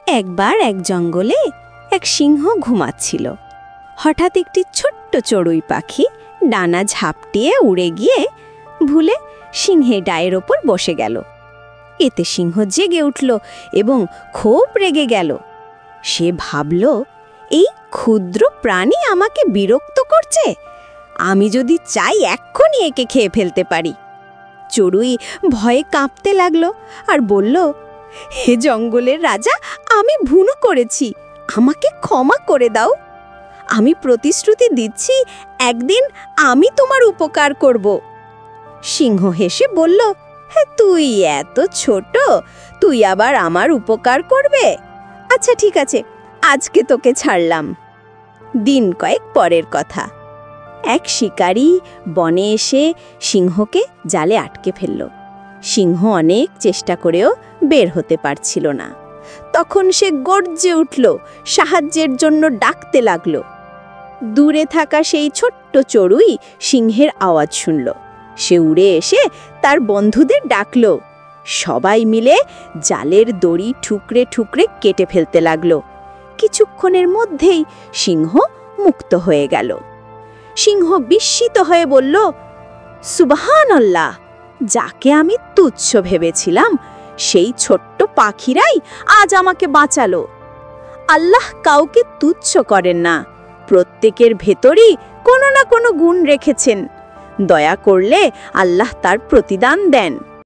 একবার এক জঙ্গলে এক সিংহ ঘুমাচ্ছিল। হঠাৎ একটি ছোট্ট চড়ুই পাখি ডানা ঝাপটিয়ে উড়ে গিয়ে ভুলে সিংহের ডায়ের ওপর বসে গেল। এতে সিংহ জেগে উঠল এবং খুব রেগে গেল। সে ভাবল, এই ক্ষুদ্র প্রাণী আমাকে বিরক্ত করছে, আমি যদি চাই এক্ষুনি একে খেয়ে ফেলতে পারি। চড়ুই ভয়ে কাঁপতে লাগলো আর বলল, হে জঙ্গলের রাজা, আমি ভুল করেছি, আমাকে ক্ষমা করে দাও। আমি প্রতিশ্রুতি দিচ্ছি, একদিন আমি তোমার উপকার করব। সিংহ হেসে বলল, হ্যাঁ, তুই এত ছোট, তুই আবার আমার উপকার করবে? আচ্ছা ঠিক আছে, আজকে তোকে ছাড়লাম। দিন কয়েক পরের কথা। এক শিকারী বনে এসে সিংহকে জালে আটকে ফেলল। সিংহ অনেক চেষ্টা করেও বের হতে পারছিল না। তখন সে গর্জে উঠল, সাহায্যের জন্য ডাকতে লাগলো। দূরে থাকা সেই ছোট্ট চড়ুই সিংহের আওয়াজ শুনল। সে উড়ে এসে তার বন্ধুদের ডাকল। সবাই মিলে জালের দড়ি ঠুকরে ঠুকরে কেটে ফেলতে লাগলো। কিছুক্ষণের মধ্যেই সিংহ মুক্ত হয়ে গেল। সিংহ বিস্মিত হয়ে বলল, সুবহানাল্লাহ, যাকে আমি তুচ্ছ ভেবেছিলাম সেই ছোট্ট পাখিরাই আজ আমাকে বাঁচালো। আল্লাহ কাউকে তুচ্ছ করেন না, প্রত্যেকের ভেতরই কোনো না কোনো গুণ রেখেছেন। দয়া করলে আল্লাহ তার প্রতিদান দেন।